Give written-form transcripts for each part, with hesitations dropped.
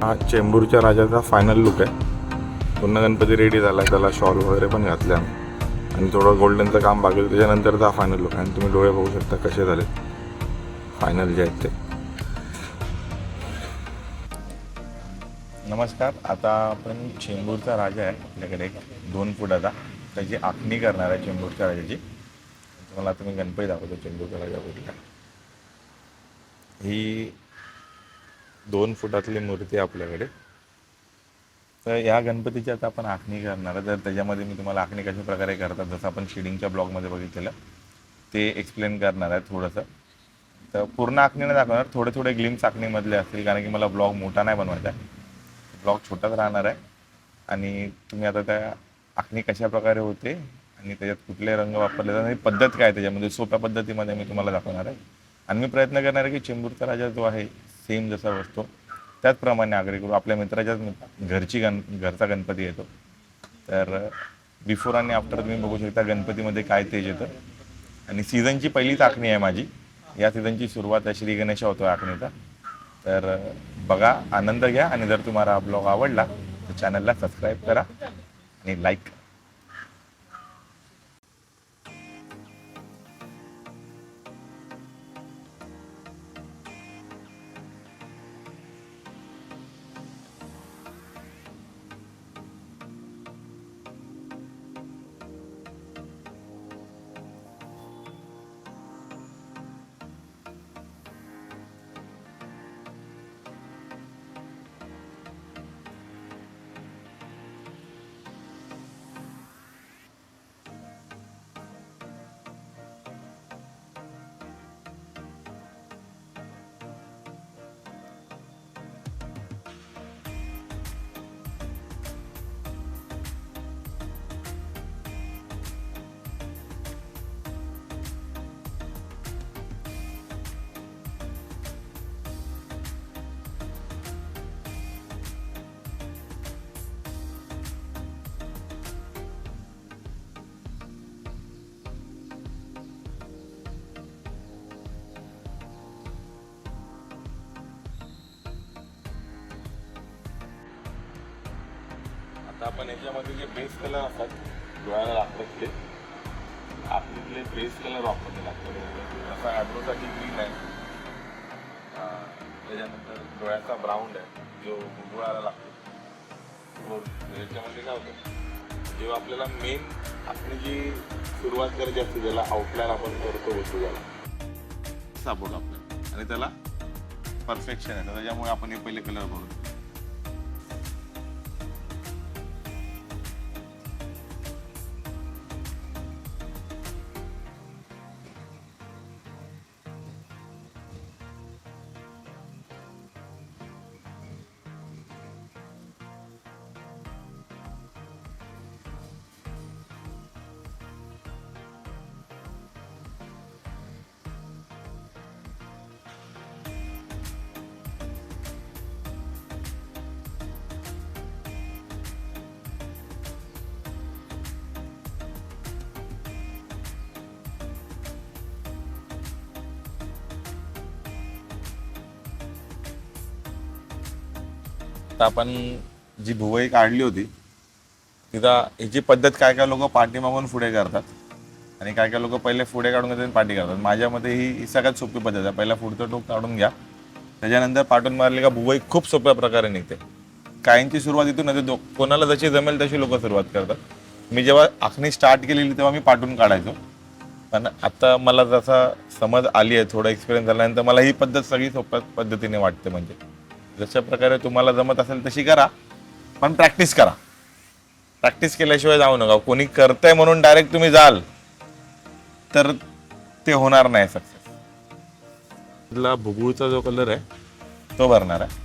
हा चेंबूरच्या राजाचा final look आहे. पूर्ण गणपती रेडी झाला आहे, त्याला शॉल वगैरे पण घातले आम्ही आणि थोडं गोल्डनचं काम बाकी, त्याच्यानंतरचा हा फायनल लुक आहे. आणि तुम्ही डोळे बघू शकता कसे झाले फायनल जे आहेत ते. नमस्कार. आता आपण चेंबूरचा राजा आहे आपल्याकडे, 2 फुटाचा, त्याची आखणी करणार आहे चेंबूरच्या राजाची. तुम्हाला आता मी गणपती दाखवतो चेंबूरचा राजा कुठला. ही 2 फुटातली मूर्ती आहे आपल्याकडे. तर या गणपतीची आता आपण आखणी करणार आहे. तर त्याच्यामध्ये मी तुम्हाला आखणी कशा प्रकारे करतात, जसं आपण शेडिंगच्या ब्लॉगमध्ये बघितलेलं ते एक्सप्लेन करणार आहे थोडंसं. तर पूर्ण आखणी नाही दाखवणार, थोडे थोडे ग्लिम्स आखणीमधले असतील, कारण की मला ब्लॉग मोठा नाही बनवायचा आहे, ब्लॉग छोटाच राहणार आहे. आणि तुम्ही आता त्या आखणी कशा प्रकारे होते आणि त्याच्यात कुठले रंग वापरले जातात आणि पद्धत काय त्याच्यामध्ये सोप्या पद्धतीमध्ये मी तुम्हाला दाखवणार आहे. आणि मी प्रयत्न करणार आहे की चेंबूरचा राजा जो आहे सेम जसा बसतो त्याचप्रमाणे आग्रह करू. आपल्या मित्राच्याच घरचा गणपती येतो, तर बिफोर आणि आफ्टर तुम्ही बघू शकता गणपतीमध्ये काय तेज येतं. आणि सीझनची पहिलीच आखणी आहे माझी. या सीझनची सुरुवात आहे श्री गणेश होतो आखणीचा. तर बघा, आनंद घ्या. आणि जर तुम्हाला हा ब्लॉग आवडला तर चॅनलला सबस्क्राईब करा आणि लाईक करा. आता आपण याच्यामध्ये जे बेस कलर असतात डोळ्याला लागतात ते आपले बेस कलर वापरले लागतात. असा ॲब्रोसाठी ग्रीन आहे, त्याच्यानंतर डोळ्याचा ब्राऊन आहे जो डोळ्याला लागतो. याच्यामध्ये काय होतं, जेव्हा आपल्याला मेन आपली जी सुरुवात करायची असते ज्याला आउटलाईन आपण करतो वस्तू त्याला सापडतो आपल्याला आणि त्याला परफेक्शन येतं. त्याच्यामुळे आपण हे पहिले कलर भरतो. आता आपण जी भुवई काढली होती तिथं ह्याची पद्धत काय काय लोक पाठीमागून पुढे करतात आणि काय काय लोक पहिले पुढे काढून घेतात पाठी करतात. माझ्यामध्ये ही सगळ्यात सोपी पद्धत आहे. पहिला पुढचं टोक काढून घ्या, त्याच्यानंतर पाठून मारली का भुवई खूप सोप्या प्रकारे निघते. काहींची सुरुवात इथून नाही, कोणाला जशी जमेल तशी लोक सुरुवात करतात. मी जेव्हा आखणी स्टार्ट केलेली तेव्हा मी पाठून काढायचो, पण आता मला जसा समज आली आहे, थोडा एक्सपिरियन्स झाल्यानंतर मला ही पद्धत सगळी सोप्या पद्धतीने वाटते. म्हणजे जशा प्रकारे तुम्हाला जमत असेल तशी करा, पण प्रॅक्टिस करा. प्रॅक्टिस केल्याशिवाय जाऊ नका. कोणी करतंय म्हणून डायरेक्ट तुम्ही जाल तर ते होणार नाही सक्सेस. भुगुळचा जो कलर आहे तो भरणार आहे.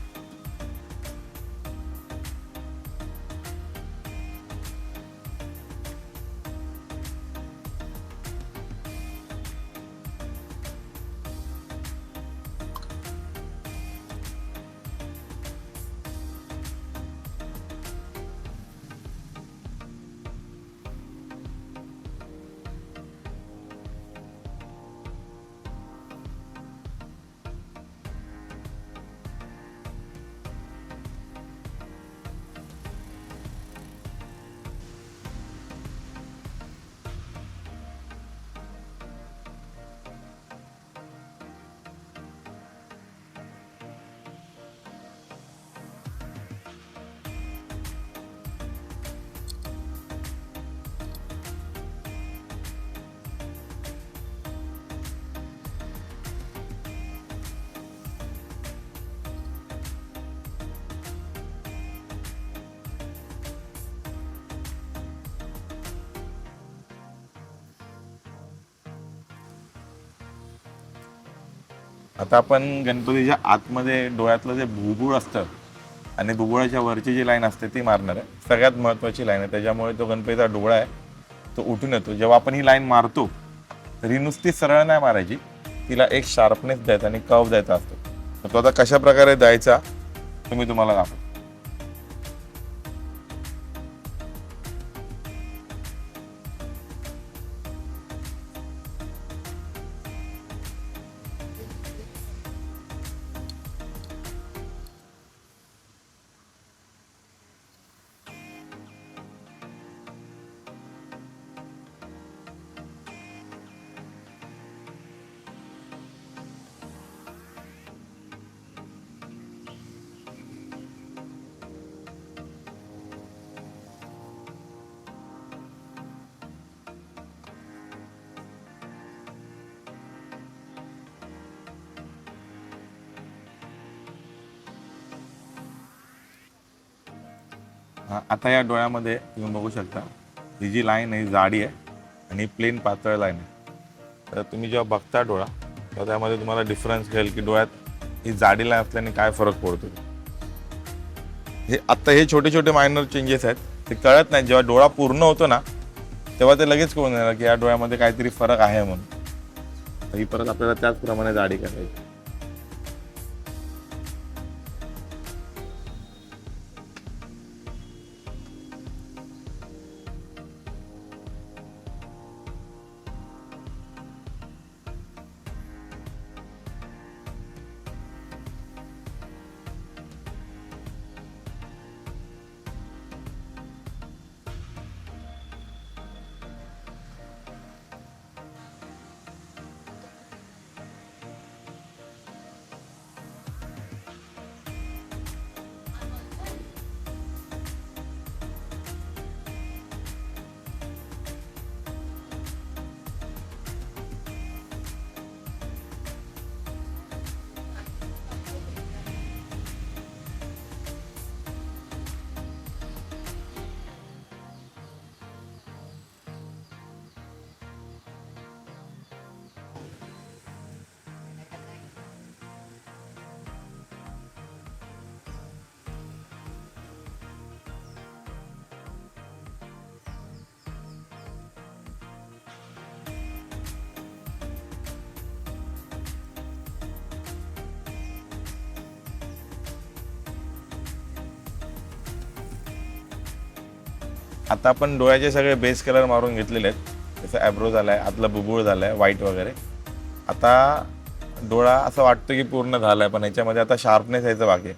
आता आपण गणपतीच्या आतमध्ये डोळ्यातलं जे बुबुळ असतं आणि बुबुळाच्या वरची जी लाईन असते ती मारणार आहे. सगळ्यात महत्त्वाची लाईन आहे, त्याच्यामुळे तो गणपतीचा डोळा आहे तो उठून येतो. जेव्हा आपण ही लाईन मारतो तर ही नुसती सरळ नाही मारायची, तिला एक शार्पनेस द्यायचा आणि कर्व द्यायचा असतो. तर तो आता कशा प्रकारे द्यायचा तुम्ही तुम्हाला दाखवतो. आता या डोळ्यामध्ये तुम्ही बघू शकता ही जी लाईन आहे जाडी आहे आणि प्लेन पातळ लाईन आहे. तर तुम्ही जेव्हा बघता डोळा तेव्हा त्यामध्ये तुम्हाला डिफरन्स कळेल की डोळ्यात ही जाडी लाईन असल्याने काय फरक पडतो. हे आत्ता हे छोटे छोटे मायनर चेंजेस आहेत, ते कळत नाही. जेव्हा डोळा पूर्ण होतो ना तेव्हा ते लगेच कळून येणार की या डोळ्यामध्ये काहीतरी फरक आहे म्हणून. ही परत आपल्याला त्याचप्रमाणे जाडी करायची. आता आपण डोळ्याचे सगळे बेस कलर मारून घेतलेले आहेत. जसं ॲब्रो झाला आहे, आतला बुबुळ झाला आहे, व्हाईट वगैरे. आता डोळा असं वाटतं की पूर्ण झाला आहे, पण ह्याच्यामध्ये आता शार्पनेस यायचं बाकी आहे.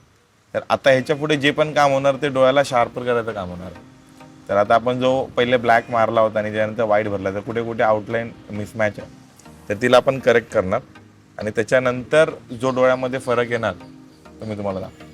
तर आता ह्याच्या पुढे जे पण काम होणार ते डोळ्याला शार्पर करायचं काम होणार आहे. तर आता आपण जो पहिले ब्लॅक मारला होता आणि त्यानंतर व्हाईट भरला, तर कुठे कुठे आउटलाईन मिसमॅच आहे, तर तिला आपण करेक्ट करणार आणि त्याच्यानंतर जो डोळ्यामध्ये फरक येणार तो मी तुम्हाला दाखवतो.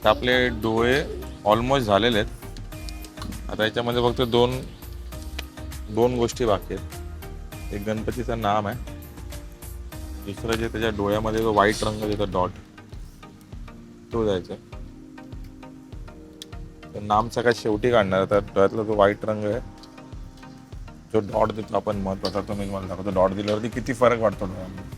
तर आपले डोळे ऑलमोस्ट झालेले आहेत. आता याच्यामध्ये फक्त दोन गोष्टी बाकी आहेत. एक गणपतीचं नाम आहे, दुसरं जे त्याच्या डोळ्यामध्ये जो व्हाईट रंग देतो डॉट तो द्यायचा. तर नाम सगळ्यात शेवटी काढणार. तर डोळ्यातला जो व्हाईट रंग आहे, जो डॉट देतो आपण महत्वाचा, तो मी तुम्हाला दाखवतो. डॉट दिल्यावरती किती फरक वाटतो डोळ्यामध्ये.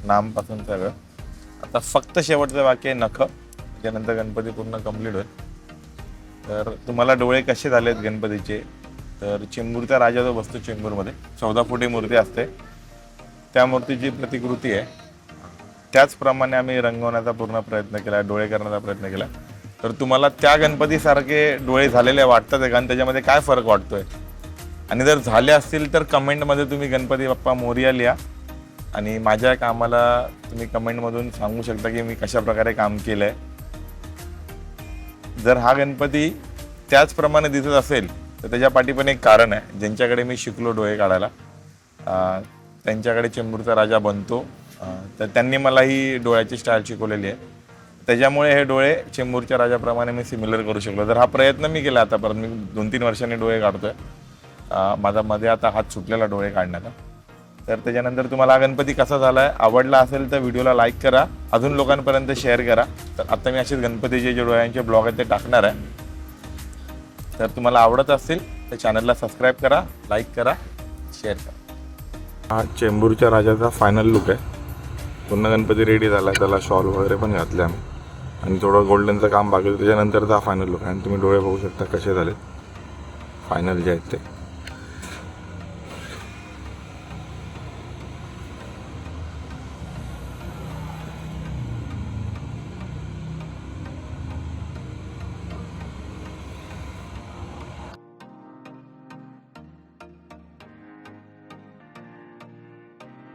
नाम पासून सगळं. आता फक्त शेवटचं वाक्य आहे नख. त्यानंतर गणपती पूर्ण कम्प्लीट होईल. तर तुम्हाला डोळे कसे झालेत गणपतीचे, तर चेंबूरचा राजा जो बसतो चेंबूरमध्ये 14 फुटी मूर्ती असते, त्या मूर्तीची प्रतिकृती आहे. त्याचप्रमाणे आम्ही रंगवण्याचा पूर्ण प्रयत्न केला, डोळे करण्याचा प्रयत्न केला. तर तुम्हाला त्या गणपतीसारखे डोळे झालेले वाटतात आहे का, आणि त्याच्यामध्ये काय फरक वाटतोय, आणि जर झाले असतील तर कमेंटमध्ये तुम्ही गणपती बाप्पा मोरया लिहा. आणि माझ्या कामाला तुम्ही कमेंटमधून सांगू शकता की मी कशा प्रकारे काम केलं आहे. जर हा गणपती त्याचप्रमाणे दिसत असेल तर त्याच्या पाठी पण एक कारण आहे. ज्यांच्याकडे मी शिकलो डोळे काढायला, त्यांच्याकडे चेंबूरचा राजा बनतो, तर त्यांनी मला ही डोळ्याची स्टाईल शिकवलेली आहे. त्याच्यामुळे हे डोळे चेंबूरच्या राजाप्रमाणे मी सिमिलर करू शकलो. तर हा प्रयत्न मी केला. आतापर्यंत मी 2-3 वर्षांनी डोळे काढतोय. माझा मध्ये आता हात सुटलेला डोळे काढण्याचा. तर त्याच्यानंतर तुम्हाला हा गणपती कसा झाला आहे, आवडला असेल तर व्हिडिओला लाईक करा, अजून लोकांपर्यंत शेअर करा. तर आता मी असेच गणपतीचे जे डोळ्यांचे ब्लॉग आहेत ते टाकणार आहे. तर तुम्हाला आवडत असेल तर चॅनलला सबस्क्राईब करा, लाईक करा, शेअर करा. हा चेंबूरच्या राजाचा फायनल लुक आहे. पूर्ण गणपती रेडी झाला आहे, त्याला शॉल वगैरे पण घातले आम्ही, आणि थोडं गोल्डनचं काम बाकी होतं. त्याच्यानंतरचा हा फायनल लुक आहे. आणि तुम्ही डोळे बघू शकता कसे झाले फायनल जे आहेत ते.